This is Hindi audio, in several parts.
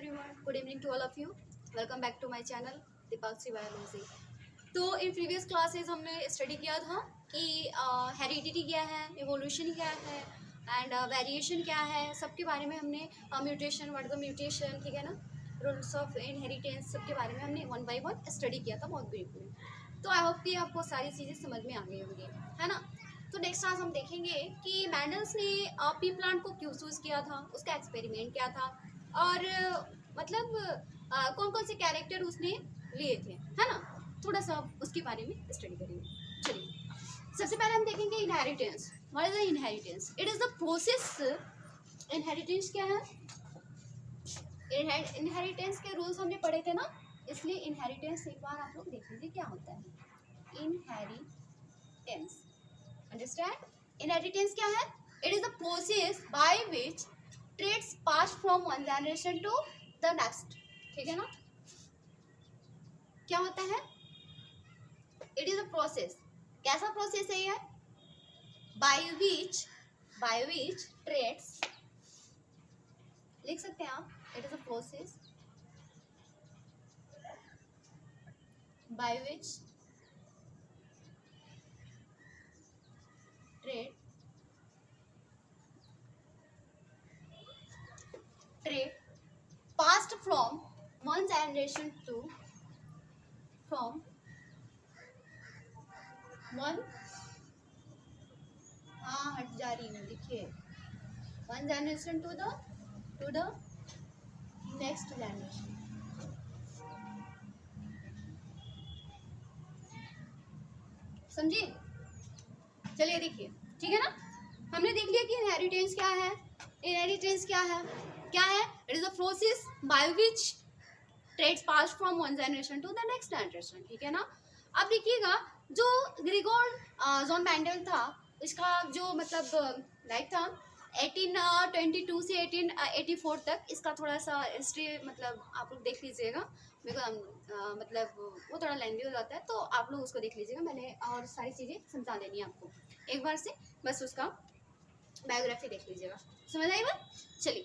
everyone. Good evening to all of you. Welcome back to my channel Deepakshi biology. तो इन प्रीवियस क्लासेस हमने स्टडी किया था कि हेरिडिटी क्या है, एवोल्यूशन क्या है एंड वेरिएशन क्या है, सबके बारे में हमने म्यूटेशन, व्हाट द म्यूटेशन, ठीक है ना, रूल्स ऑफ इनहेरिटेंस, सबके बारे में हमने वन बाय वन स्टडी किया था बहुत ब्रीफली। तो आई होप कि आपको सारी चीज़ें समझ में आ गई होंगी, है ना। तो नेक्स्ट आज हम देखेंगे कि मैंडल्स ने पी प्लांट को क्यों चूज़ किया था, उसका एक्सपेरिमेंट क्या था और मतलब कौन कौन से कैरेक्टर उसने लिए थे, है ना। थोड़ा सा उसके बारे में स्टडी करेंगे। चलिए, सबसे पहले हम देखेंगे inheritance. What is the inheritance? It is the process. Inheritance क्या है? इनहेरिटेंस के रूल्स हमने पढ़े थे ना, इसलिए इनहेरिटेंस एक बार आप लोग देख लीजिए क्या होता है। Inheritance, understand? इनहेरिटेंस क्या है? It is the process by which traits pass from one generation to the next, ठीक है ना। क्या होता है? It is a process. कैसा प्रोसेस है ये? बाय विच ट्रेड्स, लिख सकते हैं आप, it is a process by which trait passed from one generation to from one, हाँ हट जा रही हूँ, देखिए, one generation to the next generation. समझिए? चलिए देखिए, ठीक है ना। हमने देख लिया कि इनहेरिटेंस क्या है। इनहेरिटेंस क्या है? It is a process by which traits pass from one generation to the next generation, ठीक है ना। अब देखिएगा, जो ग्रिगोर जॉन मेंडल था, इसका जो मतलब लाइफ था 1822 से 1884 तक, इसका थोड़ा सा हिस्ट्री मतलब आप लोग देख लीजिएगा, बिकॉज मतलब वो थोड़ा लेंदी हो जाता है, तो आप लोग उसको देख लीजिएगा। मैंने और सारी चीज़ें समझा देनी है आपको एक बार से, बस उसका बायोग्राफी देख लीजिएगा। समझ आई बात? चलिए,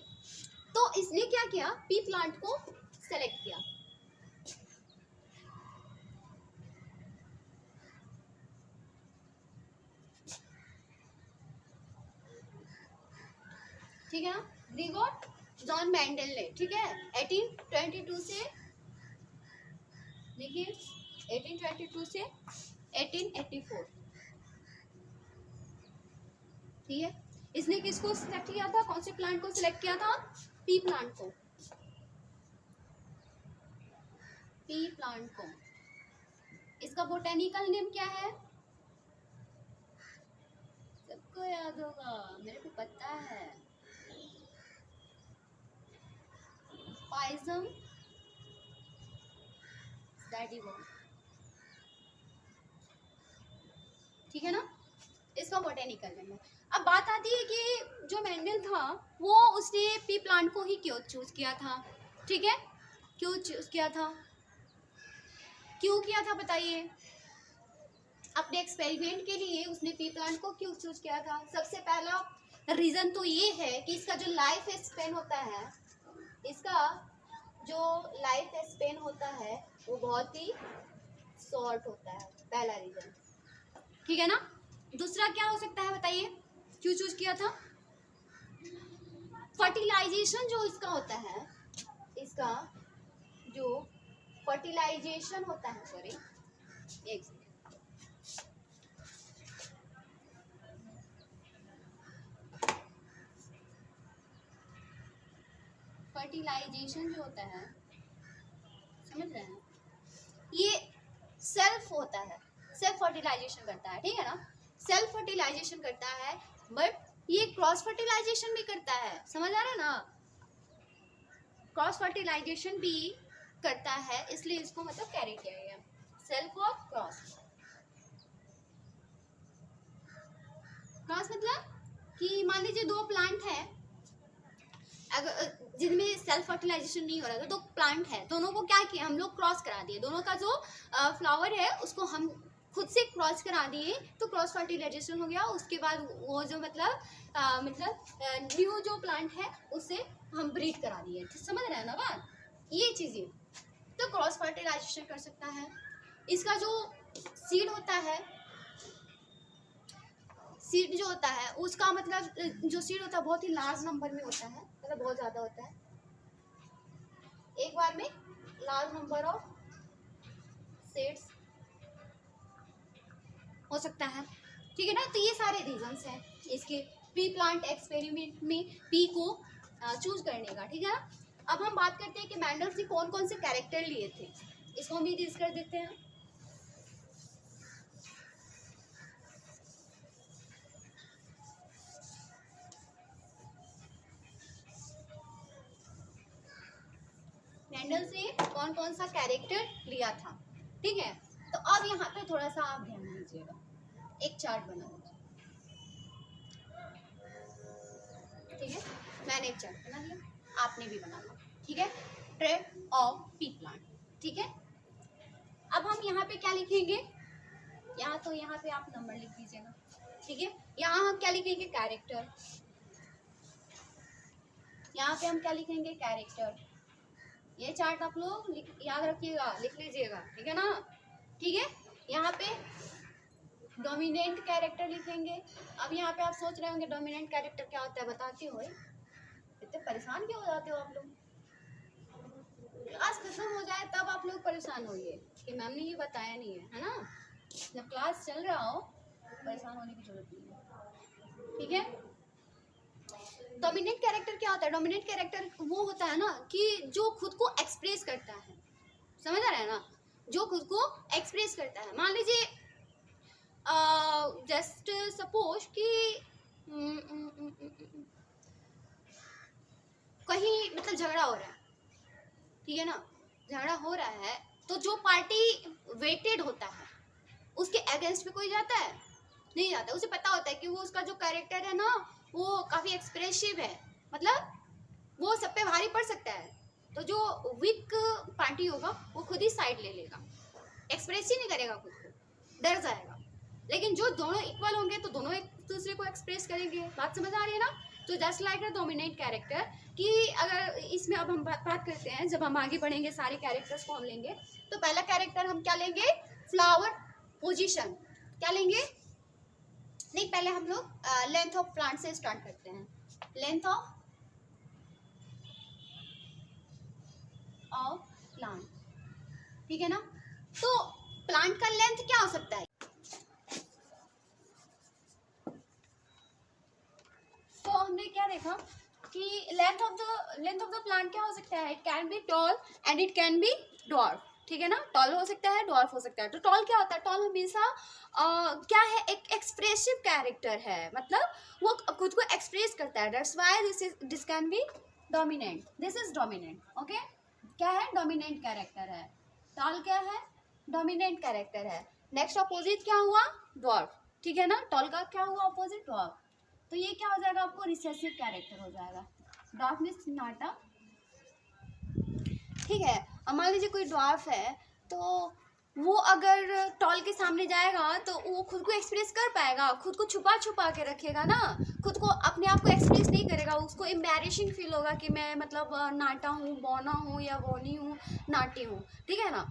तो इसने क्या किया, पी प्लांट को सेलेक्ट किया। ठीक है ना, ग्रिगोर जॉन मेंडल ने, ठीक है, 1822 से, देखिए 1822 से 1884, ठीक है। इसने किसको सिलेक्ट किया था? कौन से प्लांट को सिलेक्ट किया था? पी प्लांट को। पी प्लांट को। इसका बोटेनिकल नेम क्या है? सबको याद होगा, मेरे को पता है, पाइजम सैटिवम, ठीक है ना। इसका बोटेनिकल नेम है। अब बात आती है कि जो मेंडल था वो उसने पी प्लांट को ही क्यों चूज किया था, ठीक है। क्यों चूज किया था? बताइए। अपने एक्सपेरिमेंट के लिए उसने पी प्लांट को क्यों चूज किया था? सबसे पहला रीजन तो ये है कि इसका जो लाइफ स्पेन होता है, वो बहुत ही शॉर्ट होता है, पहला रीजन, ठीक है ना। दूसरा क्या हो सकता है बताइए, क्यों चूज किया था? फर्टिलाइजेशन जो इसका होता है, इसका जो फर्टिलाइजेशन होता है, सॉरी एक सेकेंड, फर्टिलाइजेशन जो होता है, समझ रहे हैं, ये सेल्फ होता है, सेल्फ फर्टिलाइजेशन करता है, ठीक है ना। सेल्फ फर्टिलाइजेशन करता है, बट ये क्रॉस फर्टिलाइजेशन भी करता है, समझ आ रहा है ना। क्रॉस फर्टिलाइजेशन भी करता है, इसलिए इसको मतलब कैरी किया गया, सेल्फ और क्रॉस। क्रॉस मतलब कि मान लीजिए दो प्लांट है, अगर जिनमें सेल्फ फर्टिलाइजेशन नहीं हो रहा था, तो प्लांट है, दोनों को क्या किया हम लोग, क्रॉस करा दिए। दोनों का जो फ्लावर है उसको हम खुद से क्रॉस करा दिए, तो क्रॉस फर्टिलाइजेशन हो गया। उसके बाद वो जो मतलब न्यू जो प्लांट है उससे हम ब्रीड करा दिए, समझ रहे हैं ना बात, ये चीज़ें। तो क्रॉस फर्टिलाइजेशन कर सकता है। इसका जो सीड होता है, सीड जो होता है उसका मतलब जो सीड होता है बहुत ही लार्ज नंबर में होता है, मतलब बहुत ज़्यादा होता है, एक बार में लार्ज नंबर ऑफ सीड्स हो सकता है, ठीक है ना। तो ये सारे रीजंस हैं इसके पी प्लांट एक्सपेरिमेंट में पी को चूज करने का, ठीक है ना। अब हम बात करते हैं कि मेंडल्स ने कौन कौन से कैरेक्टर लिए थे, इसको हम भी डिस्कस कर देते हैं। मेंडल्स ने कौन कौन सा कैरेक्टर लिया था, ठीक है। तो अब यहाँ पे थोड़ा सा आप ध्यान दीजिएगा, एक चार्ट बना लीजिए, ठीक है। मैंने एक चार्ट बना लिया, आपने भी बना लिया, ठीक है। ट्रे ऑफ पी प्लांट, ठीक है। अब हम यहाँ पे क्या लिखेंगे, यहाँ पे आप नंबर लिख दीजिएगा, ठीक है। यहाँ हम क्या लिखेंगे, कैरेक्टर, यहाँ पे हम क्या लिखेंगे, कैरेक्टर। ये चार्ट आप लोग याद रखिएगा, लिख लीजिएगा, ठीक है ना, ठीक है। यहाँ पे डोमिनेंट कैरेक्टर लिखेंगे। अब यहाँ पे आप सोच रहे होंगे डोमिनेंट कैरेक्टर क्या होता है, बताती हो, इतने परेशान क्यों हो जाते हो आप लोग, क्लास खत्म हो जाए तब आप लोग परेशान होइए कि मैम ने ये बताया नहीं है ना। जब क्लास चल रहा हो परेशान होने की जरूरत नहीं है, ठीक है। डोमिनेंट कैरेक्टर क्या होता है, डोमिनेंट कैरेक्टर वो होता है ना कि जो खुद को एक्सप्रेस करता है, समझ आ रहा है ना, जो खुद को एक्सप्रेस करता है। मान लीजिए जस्ट सपोज कि कहीं मतलब झगड़ा हो रहा है, ठीक है ना, झगड़ा हो रहा है, तो जो पार्टी वेटेड होता है उसके अगेंस्ट में कोई जाता है, नहीं जाता। उसे पता होता है कि वो उसका जो कैरेक्टर है ना वो काफ़ी एक्सप्रेसिव है, मतलब वो सब पे भारी पड़ सकता है। तो जो वीक पार्टी होगा वो खुद ही साइड ले लेगा, एक्सप्रेस ही नहीं करेगा, खुद को डर जाएगा। लेकिन जो दोनों इक्वल होंगे तो दोनों एक दूसरे को एक्सप्रेस करेंगे, बात समझ आ रही है ना। तो just like a dominant character, कि अगर इसमें अब हम बात करते हैं, जब हम आगे बढ़ेंगे सारे कैरेक्टर्स को हम लेंगे, तो पहला कैरेक्टर हम क्या लेंगे, फ्लावर पोजीशन, क्या लेंगे, नहीं पहले हम लोग लेंथ ऑफ प्लांट से स्टार्ट करते हैं, लेंथ ऑफ प्लांट, ठीक है ना। तो प्लांट का लेंथ क्या हो सकता है, तो हमने क्या देखा कि लेंथ ऑफ द प्लांट क्या हो सकता है, it can be tall and it can be dwarf, ठीक है ना। टॉल हो सकता है, डॉर्फ हो सकता है। तो टॉल क्या होता है, टॉल हमेशा क्या है, एक एक्सप्रेसिव कैरेक्टर है, मतलब वो खुद को एक्सप्रेस करता है, that's why this can be dominant, this is dominant, okay. क्या है, डोमिनेंट कैरेक्टर है, टॉल क्या है, डोमिनेंट कैरेक्टर है। नेक्स्ट अपोजिट क्या हुआ, डॉर्फ, ठीक है ना। टॉल का क्या हुआ अपोजिट, डॉर्फ, तो ये क्या हो जाएगा आपको, रिसेसिव कैरेक्टर हो जाएगा, डॉर्फ मीन्स नाटा, ठीक है। अब मान लीजिए कोई ड्वार्फ है, तो वो अगर टॉल के सामने जाएगा तो वो खुद को एक्सप्रेस कर पाएगा, खुद को छुपा छुपा के रखेगा ना, खुद को अपने आप को एक्सप्रेस नहीं करेगा, उसको एम्बैरेसिंग फील होगा कि मैं मतलब नाटा हूँ, बौना हूँ या बौनी हूँ, नाटी हूँ, ठीक है ना।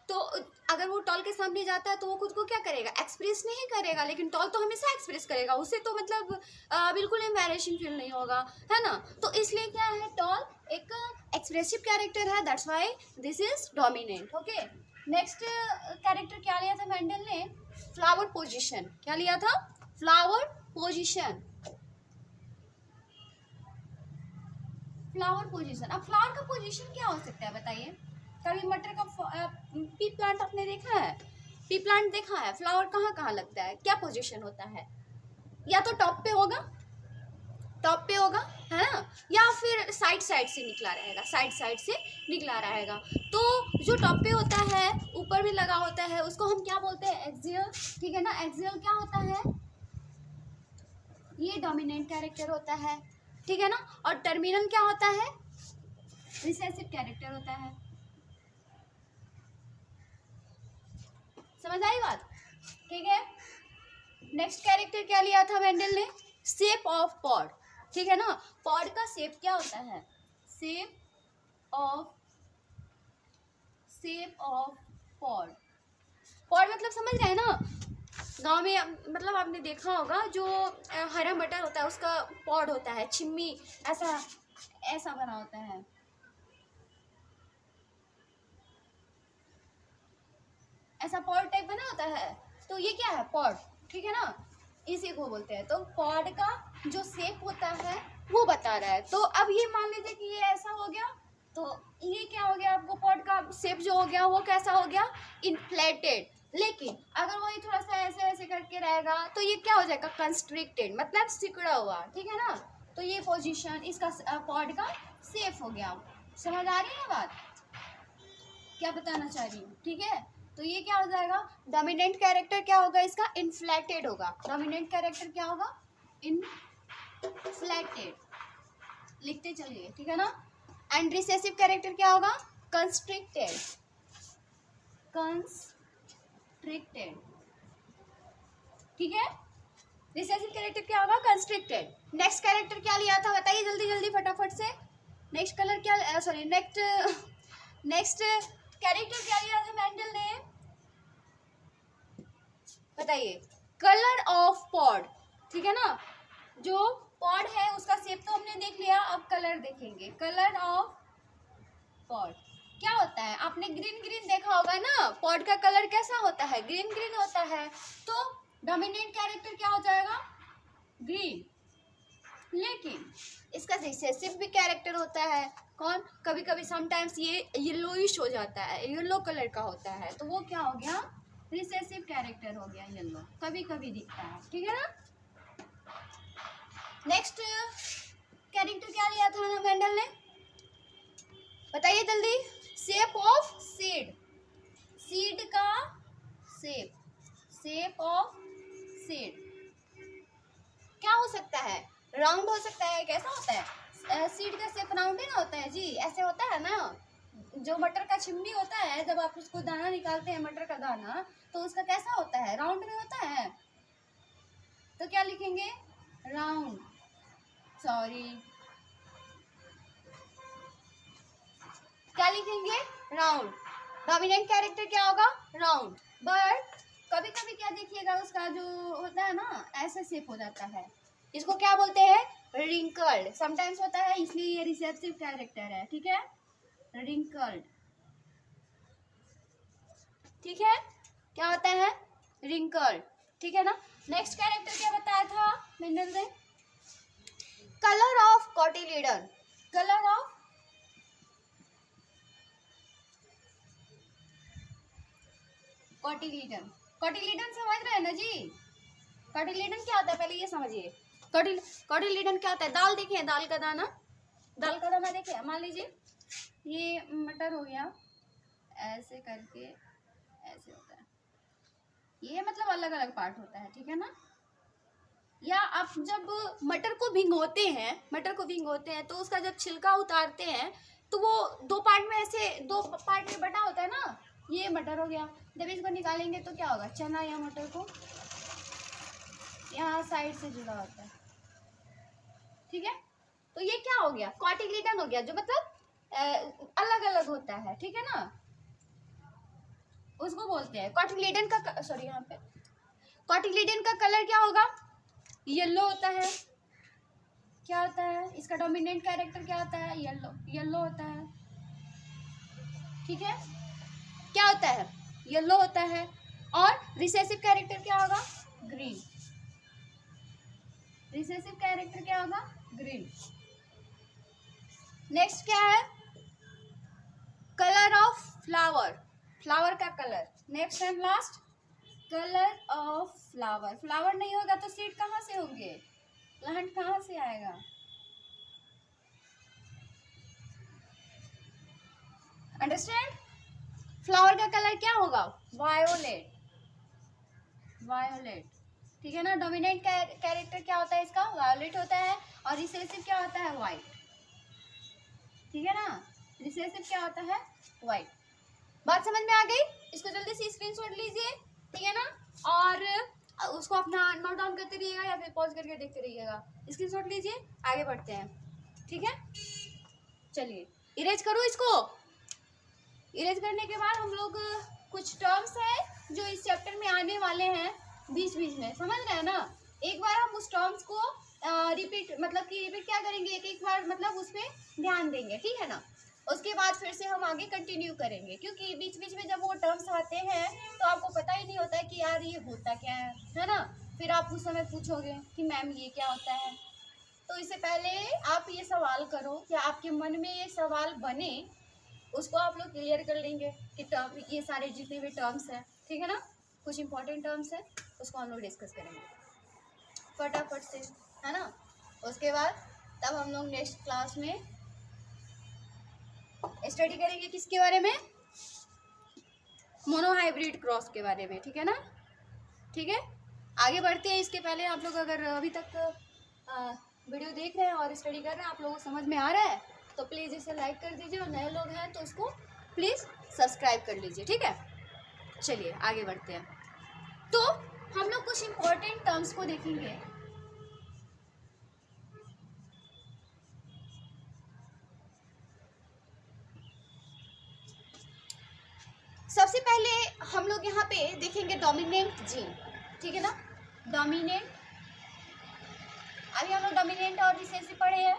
तो अगर वो टॉल के सामने जाता है तो वो खुद को क्या करेगा, एक्सप्रेस नहीं करेगा, लेकिन टॉल तो हमेशा एक्सप्रेस करेगा, उससे तो मतलब बिल्कुल एम्बैरेसिंग फील नहीं होगा, है ना। तो इसलिए क्या है, टॉल एक एक्सप्रेसिव कैरेक्टर है, that's why this is dominant, okay. Next character क्या लिया था मेंडल ने, फ्लावर पोजीशन, क्या लिया था, फ्लावर पोजीशन, फ्लावर पोजीशन। अब फ्लावर का पोजीशन क्या हो सकता है बताइए, कभी मटर का पी प्लांट आपने देखा है, पी प्लांट देखा है, फ्लावर कहाँ कहाँ लगता है, क्या पोजीशन होता है, या तो टॉप पे होगा, टॉप पे होगा, है ना, या फिर साइड साइड से निकला रहेगा, साइड साइड से निकला रहेगा। तो जो टॉप पे होता है, ऊपर भी लगा होता है, उसको हम क्या बोलते हैं, एक्सियल, ठीक है ना। एक्सियल क्या होता है, ये डोमिनेंट कैरेक्टर होता है, ठीक है ना। और टर्मिनल क्या होता है, रिसेसिव कैरेक्टर होता है, समझ आई बात, ठीक है। नेक्स्ट कैरेक्टर क्या लिया था मेंडल ने, शेप ऑफ पॉड, ठीक है ना। पॉड का शेप क्या होता है, शेप ऑफ पॉड। पॉड मतलब समझ रहे हैं ना, गांव में मतलब आपने देखा होगा जो हरा मटर होता है उसका पॉड होता है, छिम्मी ऐसा ऐसा बना होता है। ऐसा पॉड टाइप बना होता है, तो ये क्या है, पॉड, ठीक है ना, इसी को बोलते हैं। तो पॉड का जो शेप होता है वो बता रहा है। तो अब ये मान लीजिए कि ये ऐसा हो गया, तो ये क्या हो गया, आपको पॉड का शेप जो हो गया वो कैसा हो गया, इन्फ्लेटेड। लेकिन अगर वही थोड़ा सा ऐसे ऐसे करके रहेगा तो ये क्या हो जाएगा, कंस्ट्रिक्टेड, मतलब सिकुड़ा हुआ, ठीक है ना। तो ये पोजीशन इसका पॉड का शेप हो गया। समझ आ रही है बात, क्या बताना चाह रही हूँ, ठीक है। तो ये क्या हो जाएगा, डोमिनेंट कैरेक्टर क्या होगा इसका, इन्फ्लेटेड होगा। डोमिनेंट कैरेक्टर क्या होगा, इन्फ्लेटेड, लिखते चलिए, ठीक है ना। एंड रिसेसिव कैरेक्टर क्या होगा, कंस्ट्रिक्टेड, कंस्ट्रिक्टेड, ठीक है। रिसेसिव कैरेक्टर क्या होगा, कंस्ट्रिक्टेड। नेक्स्ट कैरेक्टर क्या लिया था बताइए जल्दी जल्दी फटाफट से। नेक्स्ट कलर क्या, सॉरी नेक्स्ट कैरेक्टर क्या लिया था मेंडल ने, बताइए, कलर ऑफ पॉड, ठीक है ना। जो पॉड है उसका शेप तो हमने देख लिया, अब कलर देखेंगे। कलर ऑफ पॉड क्या होता है, आपने ग्रीन ग्रीन देखा होगा ना, पॉड का कलर कैसा होता है, ग्रीन ग्रीन होता है। तो डोमिनेंट कैरेक्टर क्या हो जाएगा, ग्रीन। लेकिन इसका रिसेसिव भी कैरेक्टर होता है, कौन, कभी कभी समटाइम्स ये येलोइश हो जाता है, येलो कलर का होता है, तो वो क्या हो गया, रिसेसिव कैरेक्टर हो गया, येलो कभी कभी दिखता है, ठीक है ना। नेक्स्ट कैरेक्टर क्या लिया था ना मेंडल ने, बताइए जल्दी। शेप ऑफ सीड, सीड का शेप, शेप ऑफ सीड क्या हो सकता है, राउंड हो सकता है, कैसा होता है, सीड का शेप राउंड ही ना होता है जी, ऐसे होता है ना। जो मटर का छिमनी होता है, जब आप उसको दाना निकालते हैं मटर का दाना, तो उसका कैसा होता है, राउंड में होता है। तो क्या लिखेंगे, राउंड, सॉरी क्या लिखेंगे, राउंड। डोमिनेंट कैरेक्टर क्या होगा, राउंड। बट कभी कभी क्या देखिएगा, उसका जो होता है ना ऐसा शेप हो जाता है, इसको क्या बोलते हैं, रिंकल्ड समटाइम्स होता है, इसलिए ये रिसेसिव कैरेक्टर है, ठीक है, रिंकल्ड, ठीक है, क्या होता है, रिंकल्ड, ठीक है ना। नेक्स्ट कैरेक्टर क्या बताया था मेंडल ने, colour of cotyledon, colour of cotyledon, cotyledon समझ रहे हैं ना जी, कॉटिलीडन क्या होता है पहले ये समझिए। कॉटिलीडन क्या होता है, दाल देखिए, दाल का दाना, दाल का दाना देखिए, मान लीजिए ये मटर हो गया, ऐसे करके ऐसे होता है, ये मतलब अलग अलग पार्ट होता है, ठीक है ना। या आप जब मटर को भिगोते हैं, मटर को भिगोते हैं तो उसका जब छिलका उतारते हैं तो वो दो पार्ट में, ऐसे दो पार्ट में बटा होता है ना, ये मटर हो गया, जब इसको निकालेंगे तो क्या होगा, चना या मटर को यहाँ साइड से जुड़ा होता है, ठीक है। तो ये क्या हो गया, कॉटिलीडन हो गया, जो मतलब अलग अलग होता है, ठीक है ना, उसको बोलते हैं कॉटिलीडन का, सॉरी यहाँ पे कॉटिलीडन का कलर क्या होगा, येलो होता है। क्या होता है, इसका डोमिनेंट कैरेक्टर क्या होता है, येलो, येलो होता है, ठीक है, क्या होता है, येलो होता है। और रिसेसिव कैरेक्टर क्या होगा, ग्रीन, रिसेसिव कैरेक्टर क्या होगा, ग्रीन। नेक्स्ट क्या है, कलर ऑफ फ्लावर, फ्लावर का colour. Next and last, colour of flower, flower नहीं होगा तो सीड कहाँ से होंगे, प्लांट कहाँ से आएगा, अंडरस्टैंड। फ्लावर का कलर क्या होगा, वायोलेट, वायोलेट, ठीक है ना। डोमिनेंट कैरेक्टर क्या होता है इसका, वायोलेट होता है। और रिसेसिव क्या होता है, वाइट, ठीक है ना, रिसेसिव क्या होता है, वाइट। बात समझ में आ गई, इसको जल्दी से स्क्रीनशॉट लीजिए, ठीक है ना, और उसको अपना नोट डाउन करते रहिएगा या फिर पॉज करके देखते रहिएगा। स्क्रीनशॉट लीजिए, आगे बढ़ते हैं, ठीक है। चलिए इरेज करो इसको। इरेज करने के बाद हम लोग कुछ टर्म्स है जो इस चैप्टर में आने वाले हैं बीच बीच में, समझ रहे हैं ना। एक बार हम उस टर्म्स को रिपीट मतलब कि रिपीट क्या करेंगे, एक एक बार मतलब उस पर ध्यान देंगे, ठीक है ना। उसके बाद फिर से हम आगे कंटिन्यू करेंगे, क्योंकि बीच बीच में जब वो टर्म्स आते हैं तो आपको पता ही नहीं होता है कि यार ये होता क्या है ना। फिर आप उस समय पूछोगे कि मैम ये क्या होता है। तो इससे पहले आप ये सवाल करो, क्या आपके मन में ये सवाल बने उसको आप लोग क्लियर कर लेंगे कि टर्म ये सारे जितने भी टर्म्स हैं, ठीक है ना। कुछ इंपॉर्टेंट टर्म्स हैं उसको हम लोग डिस्कस करेंगे फटाफट से, है ना। उसके बाद तब हम लोग नेक्स्ट क्लास में स्टडी करेंगे किसके बारे में, मोनोहाइब्रिड क्रॉस के बारे में, ठीक है ना। ठीक है, आगे बढ़ते हैं। इसके पहले आप लोग अगर अभी तक वीडियो देख रहे हैं और स्टडी कर रहे हैं, आप लोगों को समझ में आ रहा है तो प्लीज़ इसे लाइक कर दीजिए, और नए लोग हैं तो इसको प्लीज़ सब्सक्राइब कर लीजिए, ठीक है। चलिए आगे बढ़ते हैं। तो हम लोग कुछ इंपॉर्टेंट टर्म्स को देखेंगे। सबसे पहले हम लोग यहाँ पे देखेंगे डोमिनेंट जीन, ठीक है ना। डोमिनेंट, अभी हम लोग डोमिनेंट और रिसेसिव पढ़े हैं,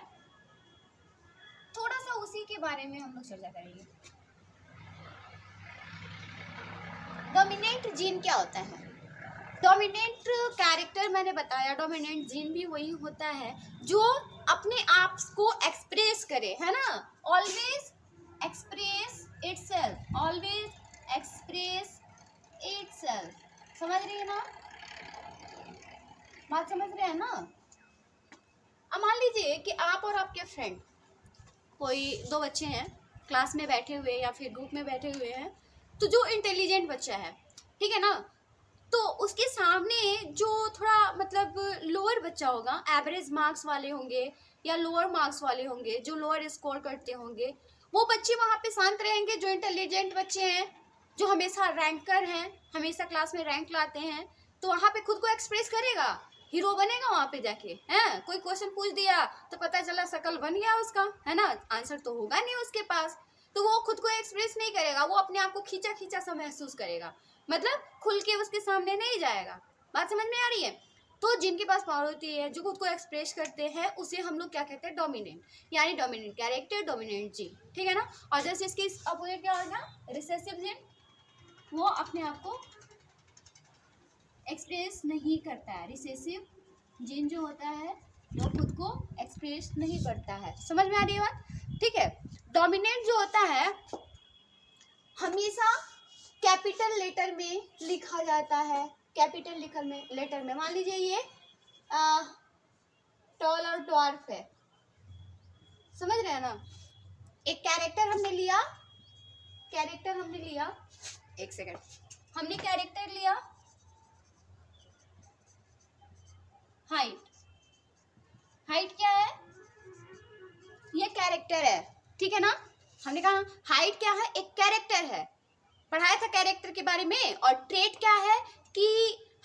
थोड़ा सा उसी के बारे में हम लोग चर्चा करेंगे। डोमिनेंट जीन क्या होता है। डोमिनेंट कैरेक्टर मैंने बताया, डोमिनेंट जीन भी वही होता है जो अपने आप को एक्सप्रेस करे, है ना। Always express itself, always express itself. समझ रही है ना बात, समझ रहे हैं ना। अब मान लीजिए कि आप और आपके फ्रेंड, कोई दो बच्चे हैं क्लास में बैठे हुए या फिर ग्रुप में बैठे हुए हैं, तो जो इंटेलिजेंट बच्चा है, ठीक है ना, तो उसके सामने जो थोड़ा मतलब लोअर बच्चा होगा, एवरेज मार्क्स वाले होंगे या लोअर मार्क्स वाले होंगे, जो लोअर स्कोर करते होंगे, वो बच्चे वहाँ पे शांत रहेंगे। जो इंटेलिजेंट बच्चे हैं, जो हमेशा रैंकर हैं, हमेशा क्लास में रैंक लाते हैं, तो वहाँ पे खुद को एक्सप्रेस करेगा, हीरो बनेगा वहाँ पे जाके, है। कोई क्वेश्चन पूछ दिया तो पता चला शकल बन गया उसका, है ना, आंसर तो होगा नहीं उसके पास, तो वो खुद को एक्सप्रेस नहीं करेगा, वो अपने आप को खींचा खींचा सा महसूस करेगा, मतलब खुल के उसके सामने नहीं जाएगा। बात समझ में आ रही है। तो जिनके पास पावर होती है, जो खुद को एक्सप्रेस करते हैं, उसे हम लोग क्या कहते हैं, डोमिनेंट, यानी डोमिनेंट कैरेक्टर, डोमिनेंट जीन, ठीक है ना। और जैसे इसके अपोजिट क्या होगा, रिसेसिव जीन, वो अपने आप को एक्सप्रेस नहीं करता है। रिसेसिव जीन जो होता है वो खुद को एक्सप्रेस नहीं करता है। समझ में आ रही है बात, ठीक है। डोमिनेंट जो होता है हमेशा कैपिटल लेटर में लिखा जाता है, कैपिटल लेटर में। मान लीजिए ये टॉल और ड्वार्फ है, समझ रहे हैं ना। एक कैरेक्टर हमने लिया, एक सेकंड, हमने कैरेक्टर लिया हाइट क्या है, ये कैरेक्टर है, ठीक है ना। हमने कहा हाइट क्या है, एक कैरेक्टर है, पढ़ाया था कैरेक्टर के बारे में। और ट्रेट क्या है कि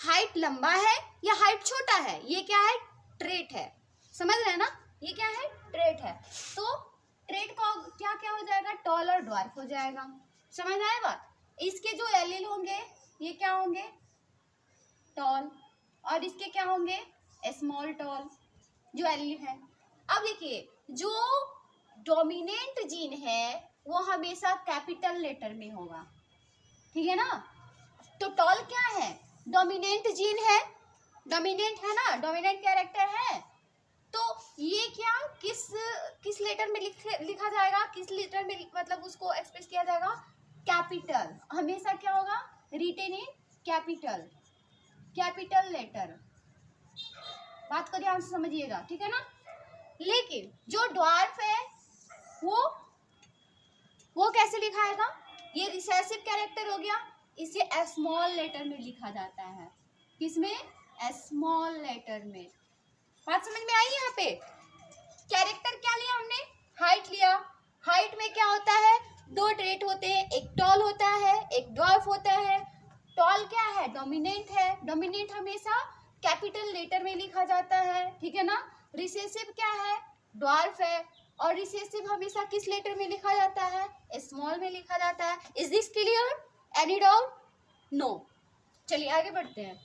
हाइट लंबा है या हाइट छोटा है, ये क्या है, ट्रेट है। समझ रहे हैं ना, ये क्या है, ट्रेट है। तो ट्रेट का क्या क्या हो जाएगा, टॉल और ड्वार्फ हो जाएगा। समझ आए बात। इसके जो एलील होंगे ये क्या होंगे, टॉल, और इसके क्या होंगे, स्मॉल टॉल, जो एलील है। अब देखिए जो डोमिनेंट जीन है वो हमेशा कैपिटल लेटर में होगा, ठीक है ना। तो टॉल क्या है, डोमिनेंट जीन है, डोमिनेंट है ना, डोमिनेंट कैरेक्टर है। तो ये क्या किस लेटर में लिखा जाएगा, किस लेटर में मतलब उसको एक्सप्रेस किया जाएगा, कैपिटल। हमेशा क्या होगा, रिटेन इन कैपिटल लेटर। बात को ध्यान से समझिएगा, ठीक है ना। लेकिन जो ड्वार्फ है वो कैसे लिखाएगा, ये रिसेसिव कैरेक्टर हो गया, इसे स्मॉल लेटर में लिखा जाता है। किसमें, स्मॉल लेटर में। बात समझ में आई। यहाँ पे कैरेक्टर क्या लिया हमने, हाइट लिया। हाइट में क्या होता है, दो ट्रेट होते हैं, एक टॉल होता है, एक ड्वार्फ होता है। टॉल क्या है, डोमिनेंट है, डोमिनेंट हमेशा कैपिटल लेटर में लिखा जाता है, ठीक है ना। रिसेसिव क्या है, ड्वार्फ है, और रिसेसिव हमेशा किस लेटर में लिखा जाता है? स्मॉल में लिखा जाता है। Is this clear? Any doubt? No. चलिए आगे बढ़ते हैं।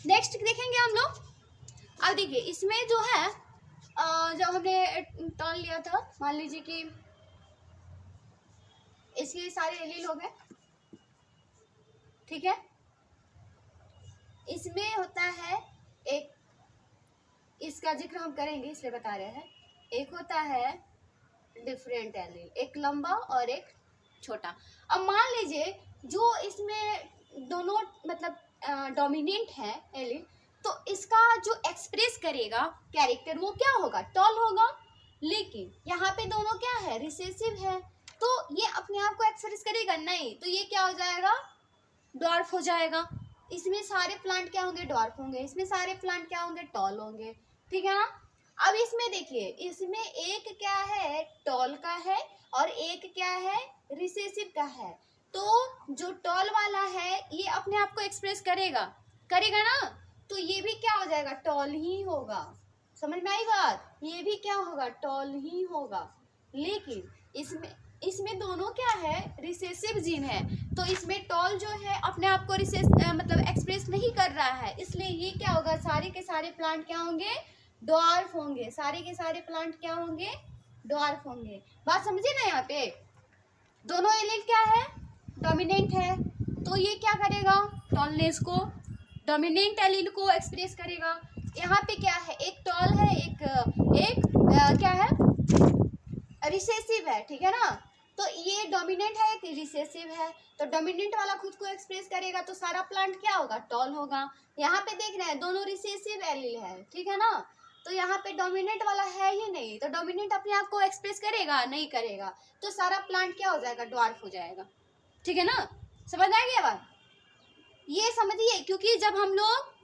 नेक्स्ट देखेंगे हम लोग। अब देखिए इसमें जो है जब हमने टर्न लिया था, मान लीजिए कि इसके सारे एलील हो गए, ठीक है। इसमें होता है एक, इसका जिक्र हम करेंगे इसलिए बता रहे हैं, एक होता है डिफरेंट एलील, एक लंबा और एक छोटा। अब मान लीजिए जो इसमें दोनों मतलब डोमिनेंट है एलील, तो इसका जो एक्सप्रेस करेगा कैरेक्टर वो क्या होगा? टॉल होगा। लेकिन यहाँ पे दोनों क्या है? रिसेसिव है, तो ये अपने आप को एक्सप्रेस करेगा नहीं, तो ये क्या हो जाएगा? डॉर्फ हो जाएगा। इसमें सारे प्लांट क्या होंगे? डॉर्फ होंगे। इसमें सारे प्लांट क्या होंगे? टॉल होंगे, ठीक है ना। अब इसमें देखिए, इसमें एक क्या है? टॉल का है और एक क्या है? रिसेसिव का है। तो जो टॉल वाला है ये अपने आप को एक्सप्रेस करेगा, करेगा ना, तो ये भी क्या हो जाएगा? टॉल ही होगा। समझ में आई बात? ये भी क्या होगा? टॉल ही होगा। लेकिन इसमें दोनों क्या है? रिसेसिव जीन है, तो इसमें टॉल जो है अपने आप को मतलब एक्सप्रेस नहीं कर रहा है, इसलिए ये क्या होगा? सारे के सारे प्लांट क्या होंगे? डॉर्फ होंगे। सारे के सारे प्लांट क्या होंगे? डॉर्फ होंगे। बात समझे ना? यहाँ पे दोनों एलील क्या है? डोमिनेंट है, तो ये क्या करेगा? टॉलनेस को, डोमिनेंट एलील को एक्सप्रेस करेगा। यहाँ पे क्या है? एक टॉल है, एक क्या है? रिसेसिव है, ठीक है ना। तो ये डोमिनेंट है, एक रिसेसिव है, तो डोमिनेंट वाला खुद को एक्सप्रेस करेगा तो सारा प्लांट क्या होगा? टॉल होगा। यहाँ पे देख रहे हैं दोनों रिसेसिव एलील है, ठीक है ना, तो यहाँ पे डोमिनेंट वाला है ही नहीं, तो डोमिनेंट अपने आप को एक्सप्रेस करेगा नहीं? करेगा, तो सारा प्लांट क्या हो जाएगा? ड्वार्फ हो जाएगा, ठीक है ना। समझ आ गया बात? ये समझिए, क्योंकि जब हम लोग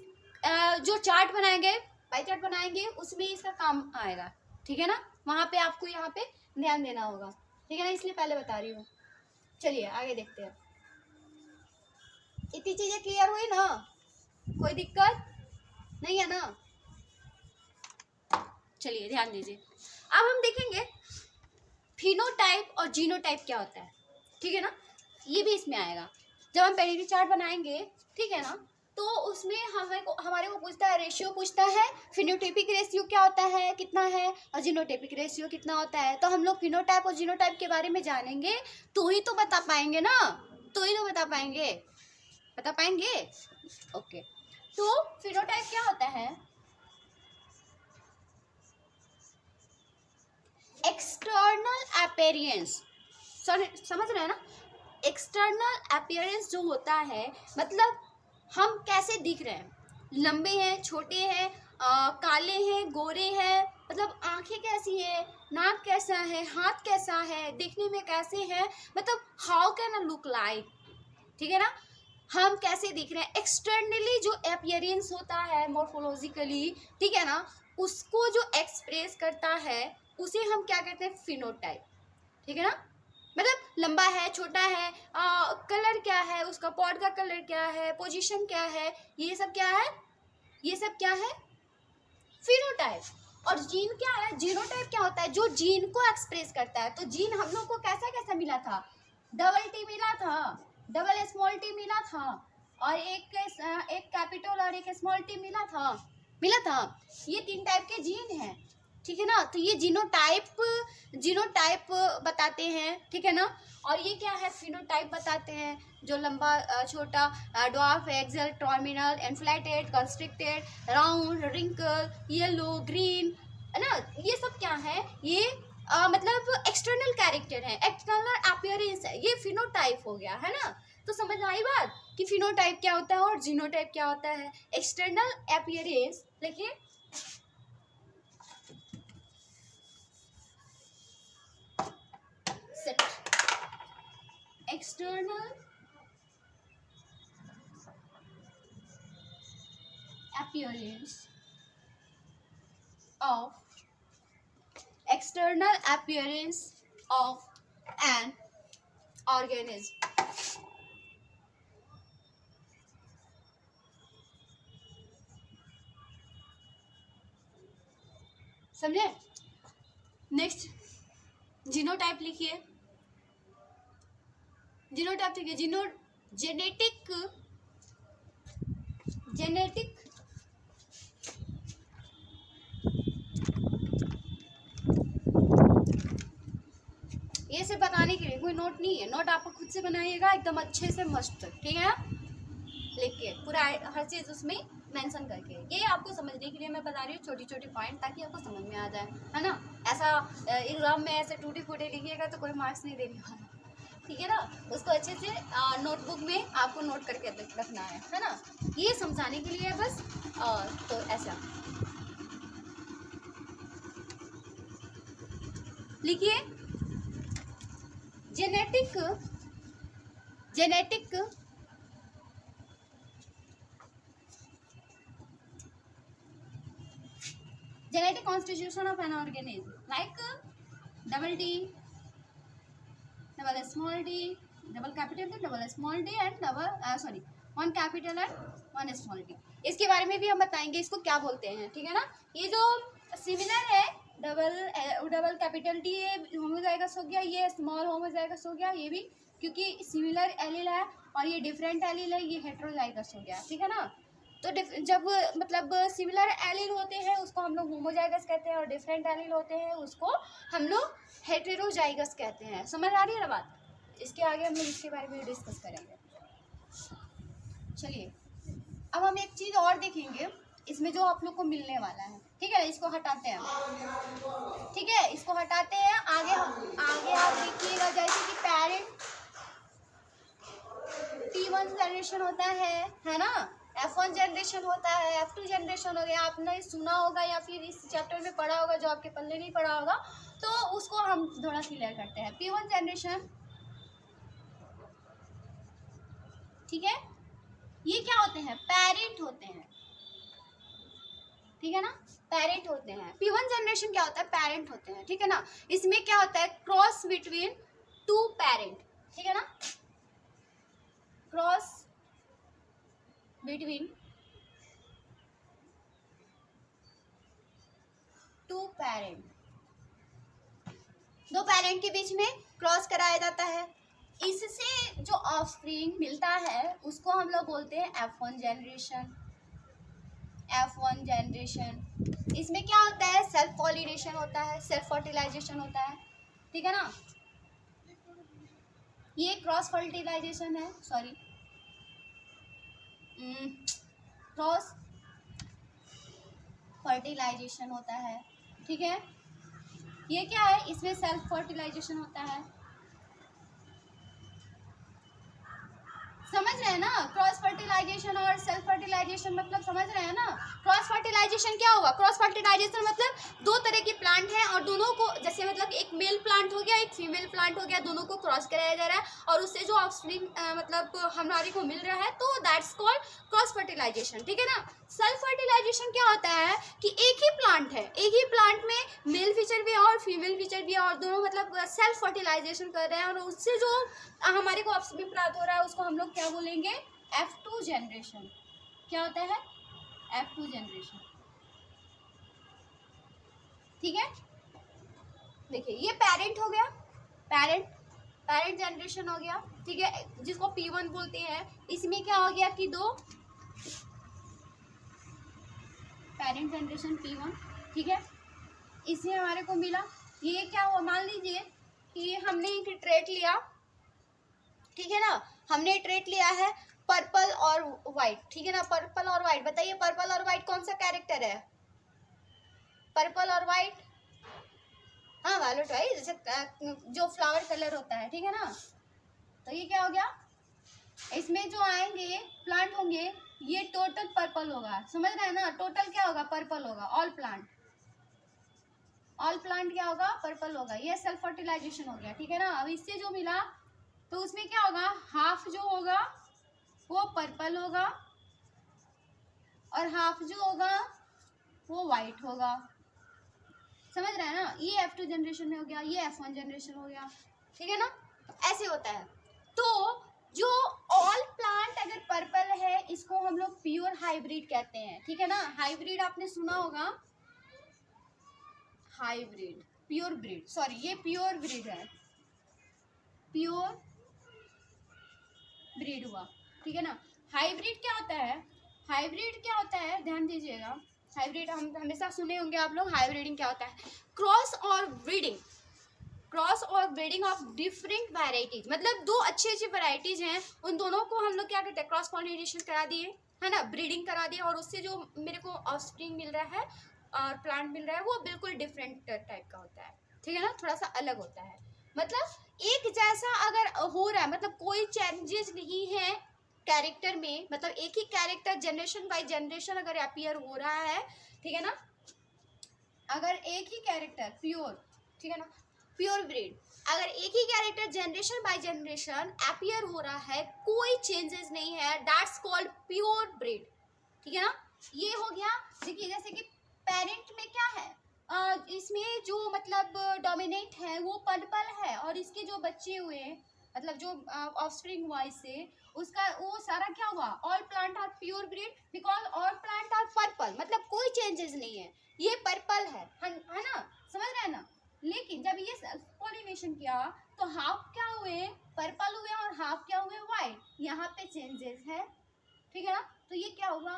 जो चार्ट बनाएंगे, पाई चार्ट बनाएंगे, उसमें इसका काम आएगा, ठीक है ना। वहां पे आपको यहाँ पे ध्यान देना होगा, ठीक है ना, इसलिए पहले बता रही हूँ। चलिए आगे देखते हैं। इतनी चीजें क्लियर हुई ना? कोई दिक्कत नहीं है ना? चलिए ध्यान दीजिए। अब हम देखेंगे फिनोटाइप और जीनोटाइप क्या होता है, ठीक है ना। ये भी इसमें आएगा जब हम पेडिग्री चार्ट बनाएंगे, ठीक है ना। तो उसमें हमारे को पूछता है, रेशियो पूछता है, फिनोटाइपिक रेशियो क्या होता है, कितना है, और जीनोटाइपिक रेशियो कितना होता है। तो हम लोग फिनोटाइप और जीनोटाइप के बारे में जानेंगे तो ही तो बता पाएंगे ना, तो ही तो बता पाएंगे, बता पाएंगे। ओके, तो फिनोटाइप क्या होता है? एक्सटर्नल अपीयरेंस, समझ रहे हैं ना। एक्सटर्नल अपीयरेंस जो होता है, मतलब हम कैसे दिख रहे हैं, लंबे हैं, छोटे हैं, काले हैं, गोरे हैं, मतलब आंखें कैसी है, नाक कैसा है, हाथ कैसा है, दिखने में कैसे है, मतलब how can I look like, ठीक है ना, हम कैसे दिख रहे हैं। एक्सटर्नली जो अपीयरेंस होता है मॉर्फोलॉजिकली, ठीक है ना, उसको जो एक्सप्रेस करता है उसे हम क्या कहते हैं? फिनोटाइप, ठीक है ना। मतलब लंबा है, छोटा है, कलर क्या है, उसका पॉट का कलर क्या है, पोजीशन क्या है, ये सब क्या है? ये सब क्या है? फिनोटाइप। और जीन क्या है? जीनोटाइप क्या होता है? जो जीन को एक्सप्रेस करता है। तो जीन हम लोग को कैसा कैसा मिला था? डबल टी मिला था, डबल स्मॉल टी मिला था, और एक कैपिटल और एक स्मॉल टी मिला था, मिला था। ये 3 टाइप के जीन हैं, ठीक है ना। तो ये जीनोटाइप बताते हैं, ठीक है ना। और ये क्या है? फिनोटाइप बताते हैं, जो लंबा, छोटा, dwarf, axial, terminal, inflated, constricted, round, wrinkle, yellow, green, है ना। ये सब क्या है? ये मतलब एक्सटर्नल कैरेक्टर है, एक्सटर्नल अपीयरेंस है, ये फिनोटाइप हो गया, है ना। तो समझ आई बात कि फिनोटाइप क्या होता है और जीनोटाइप क्या होता है? एक्सटर्नल अपीयरेंस, देखिए external appearance of an organism, समझे? नेक्स्ट जीनोटाइप लिखिए। जीनोटाइप लिखिए। जेनेटिक ये सिर्फ बताने के लिए, कोई नोट नहीं है। नोट आपको खुद से बनाइएगा एकदम अच्छे से मस्त, ठीक है? लिख के पूरा हर चीज़ उसमें मेंशन करके, ये आपको समझने के लिए मैं बता रही हूँ छोटी छोटी पॉइंट, ताकि आपको समझ में आ जाए, है ना? ऐसा एग्जाम में ऐसे टूटे फूटे लिखिएगा तो कोई मार्क्स नहीं देने वाला, ठीक है ना? उसको अच्छे से नोटबुक में आपको नोट करके रखना है ना? ये समझाने के लिए बस। तो ऐसा लिखिए। Genetic constitution of an organism, like double D, double small d, double capital D, double small d and one capital and one small d। इसके बारे में भी हम बताएंगे इसको क्या बोलते हैं, ठीक है ना? ये जो सिमिलर है, डबल कैपिटल डी होमोजाइगस हो गया, ये स्मॉल होमोजाइगस हो गया, ये भी क्योंकि सिमिलर एलील है, और ये डिफरेंट एलील है, ये हेटेरोजाइगस हो गया, ठीक है ना? तो जब मतलब सिमिलर एलील होते हैं उसको हम लोग होमोजाइगस कहते हैं, और डिफरेंट एलील होते हैं उसको हम लोग हेटेरोजाइगस कहते हैं। समझ आ रही है ना बात? इसके आगे हम लोग इसके बारे में डिस्कस करेंगे। चलिए अब हम एक चीज़ और देखेंगे इसमें जो आप लोग को मिलने वाला है, ठीक है? इसको हटाते हैं, ठीक है? इसको हटाते हैं। आगे आप देखिएगा जैसे कि पेरेंट P1 जनरेशन होता है ना? F1 जनरेशन होता है, F2 जनरेशन हो गया। आपने सुना होगा या फिर इस चैप्टर में पढ़ा होगा, जो आपके पल्ले नहीं पढ़ा होगा तो उसको हम थोड़ा क्लियर करते हैं। P1 जनरेशन, ठीक है? ये क्या होते हैं? पेरेंट होते हैं, ठीक है ना? पेरेंट होते हैं। P1 जनरेशन क्या होता है? पेरेंट होते हैं, ठीक है ना? इसमें क्या होता है? क्रॉस बिटवीन टू पेरेंट, ठीक है ना? क्रॉस बिटवीन टू पेरेंट, दो पेरेंट के बीच में क्रॉस कराया जाता है। इससे जो ऑफस्प्रिंग मिलता है उसको हम लोग बोलते हैं F1 जनरेशन। F1 जनरेशन इसमें क्या होता है? सेल्फ पॉलिनेशन होता है, सेल्फ फर्टिलाइजेशन होता है, ठीक है ना? ये क्रॉस फर्टिलाइजेशन है, सॉरी क्रॉस फर्टिलाइजेशन होता है, ठीक है? ये क्या है? इसमें सेल्फ फर्टिलाइजेशन होता है। समझ रहे हैं ना? क्रॉस फर्टिलाइजेशन और सेल्फ फर्टिलाइजेशन मतलब समझ रहे हैं ना? क्रॉस फर्टिलाइजेशन क्या होगा? क्रॉस फर्टिलाइजेशन मतलब दो तरह के प्लांट हैं और दोनों को, जैसे मतलब एक मेल प्लांट हो गया, एक फीमेल प्लांट हो गया, दोनों को क्रॉस कराया जा रहा है और उससे जो ऑफस्प्रिंग मतलब हमारे को मिल रहा है, तो दैट्स कॉल्ड क्रॉस फर्टिलाइजेशन, ठीक है ना? सेल्फ फर्टिलाइजेशन क्या होता है कि एक ही प्लांट है, एक ही प्लांट में मेल फीचर भी है और फीमेल फीचर भी है, और दोनों मतलब सेल्फ फर्टिलाइजेशन कर रहे हैं, और उससे जो हमारे को ऑफस्प्रिंग प्राप्त हो रहा है उसको हम लोग क्या बोलेंगे? F2 generation. क्या होता है? F2 जनरेशन, ठीक है? देखिए ये पेरेंट हो गया, पेरेंट जनरेशन हो गया, ठीक है, जिसको P1 बोलते हैं। इसमें क्या हो गया कि दो पेरेंट जनरेशन P1, ठीक है? इसमें हमारे को मिला, ये क्या हुआ? मान लीजिए कि हमने एक ट्रेट लिया, ठीक है ना? हमने ट्रेट लिया है पर्पल और वाइट, ठीक है ना? पर्पल और वाइट, बताइए पर्पल और वाइट कौन सा कैरेक्टर है? पर्पल और वाइट, हाँ वायलेट वाइट, जैसे जो फ्लावर कलर होता है, ठीक है ना? तो ये क्या हो गया? इसमें जो आएंगे प्लांट होंगे ये टोटल पर्पल होगा, समझ रहे हैं ना? टोटल क्या होगा? पर्पल होगा। ऑल प्लांट क्या होगा? पर्पल होगा। ये सेल्फ फर्टिलाइजेशन हो गया, ठीक है ना? अब इससे जो मिला तो उसमें क्या होगा? हाफ जो होगा वो पर्पल होगा और हाफ जो होगा वो वाइट होगा, समझ रहे हैं ना? ये F2 जनरेशन में हो गया, ये F1 जनरेशन हो गया, ठीक है ना? ऐसे होता है। तो जो ऑल प्लांट अगर पर्पल है इसको हम लोग प्योर हाइब्रिड कहते हैं, ठीक है ना? हाइब्रिड आपने सुना होगा, हाइब्रिड, प्योर ब्रीड, सॉरी ये प्योर ब्रीड है, प्योर ब्रीड हुआ, ठीक है ना। हाइब्रिड क्या होता है, हाइब्रिड क्या होता है, ध्यान दीजिएगा, हाइब्रिड हम हमेशा सुने होंगे आप लोग, हाइब्रिडिंग क्या होता है, क्रॉस और ब्रीडिंग, क्रॉस और ब्रीडिंग ऑफ डिफरेंट वैराइटीज, मतलब दो अच्छी अच्छी वैराइटीज हैं, उन दोनों को हम लोग क्या करते हैं, क्रॉस पॉलिनेशन करा दिए, है ना, ब्रीडिंग करा दिए, और उससे जो मेरे को ऑफस्प्रिंग मिल रहा है और प्लांट मिल रहा है वो बिल्कुल डिफरेंट टाइप का होता है, ठीक है ना, थोड़ा सा अलग होता है। मतलब एक जैसा अगर हो रहा है, मतलब कोई चेंजेस नहीं है कैरेक्टर में, मतलब एक ही कैरेक्टर जनरेशन बाय जनरेशन अगर अपीयर हो रहा है, ठीक है ना, अगर एक ही कैरेक्टर प्योर, ठीक है ना, प्योर ब्रीड, अगर एक ही character generation by generation appear हो रहा है, कोई चेंजेस नहीं है, दैट्स कॉल्ड प्योर ब्रीड, ठीक है ना। ये हो गया, देखिए जैसे कि पेरेंट में क्या है, इसमें जो मतलब डोमिनेट है वो पर्पल है, और इसके जो बच्चे हुए मतलब जो ऑफस्प्रिंग हुआ इससे, उसका वो सारा क्या हुआ, all plant are pure breed because all plant are purple, मतलब कोई चेंजेस नहीं है, ये पर्पल है ना, समझ रहे हैं ना। लेकिन जब ये सेल्फ पॉलिनेशन किया तो हाफ क्या हुए, पर्पल हुए, और हाफ क्या हुए, वाइट, यहाँ पे चेंजेस है, ठीक है ना। तो ये क्या हुआ,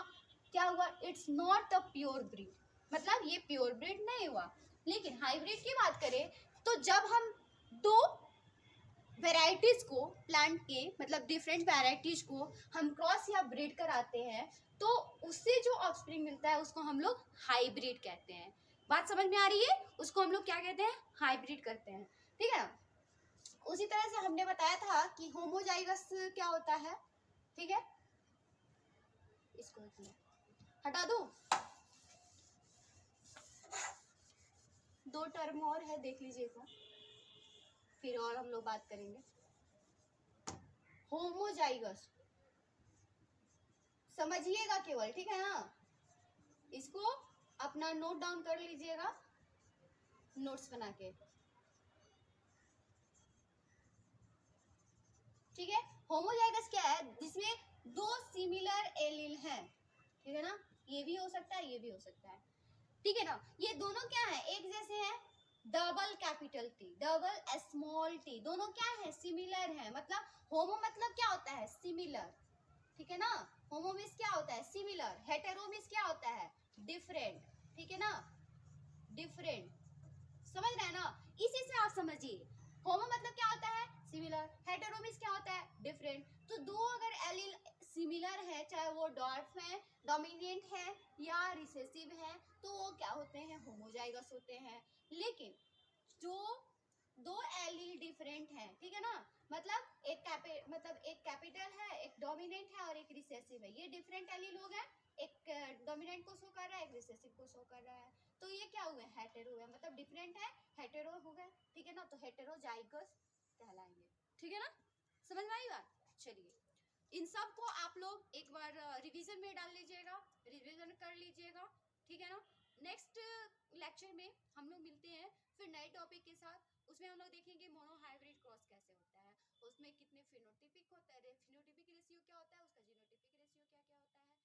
क्या हुआ, it's not a pure breed, मतलब ये प्योर ब्रीड नहीं हुआ। लेकिन हाइब्रिड की बात करें तो जब हम दो वेराइटीज को प्लांट के, मतलब डिफरेंट वेराइटीज को हम क्रॉस या ब्रीड कराते हैं, तो उससे जो ऑफस्प्रिंग मिलता है उसको हम लोग हाइब्रिड कहते हैं। बात समझ में आ रही है, उसको हम लोग क्या कहते हैं, हाइब्रिड करते हैं, ठीक है ना। उसी तरह से हमने बताया था कि होमोजाइगस क्या होता है, ठीक है, इसको हटा दो, दो टर्म और है देख लीजिएगा, फिर और हम लोग बात करेंगे। होमोजाइगस समझिएगा केवल, ठीक है ना, इसको अपना नोट डाउन कर लीजिएगा, नोट्स बना के, ठीक है। होमोजाइगस क्या है, जिसमें दो सिमिलर एलील हैं, ठीक है ना, ये भी हो सकता है, ये भी हो सकता है, ठीक है ना। ये दोनों क्या है, एक जैसे हैं, double capital T, double small T, दोनों क्या है, सिमिलर है, मतलब होमो मतलब क्या होता है, सिमिलर, ठीक है ना, होमो मीन्स क्या होता है, सिमिलर, हेटेरो मीन्स क्या होता है, डिफरेंट, ठीक है ना, डिफरेंट, समझ रहे हैं ना, इसी से आप समझिए, होमो मतलब क्या होता है, सिमिलर, हेटेरो मीन्स क्या होता है, डिफरेंट। तो दो अगर एलील सिमिलर है, चाहे वो डॉर्फ है, डोमिनेंट है या रिसेसिव है, तो वो क्या होते हैं, होमोजाइगस होते हैं। लेकिन जो दो एलील डिफरेंट हैं, ठीक है ना, मतलब एक कैपिटल है, एक डोमिनेंट है और एक रिसेसिव है, ये डिफरेंट एलील हो गए, एक डोमिनेंट को शो कर रहा है, एक रिसेसिव को शो कर रहा है, तो ये क्या हुए, हेटेरो हुए, मतलब डिफरेंट है, हेटेरो हो गए, ठीक है ना, तो हेटेरोजाइगस कहलाएंगे, ठीक है ना, समझ में आई बात। चलिए, इन सब को आप लोग एक बार रिवीजन में डाल लीजिएगा, रिवीजन कर लीजिएगा, ठीक है ना। नेक्स्ट लेक्चर में हम लोग मिलते हैं फिर नए टॉपिक के साथ, उसमें हम लोग देखेंगे मोनो हाइब्रिड क्रॉस कैसे होता है, उसमें कितने फिनोटिपिक होता है, फिनोटिपिक रेशियो क्या होता है, उसका जीनोटिपिक रेशियो क्या क्या होता है।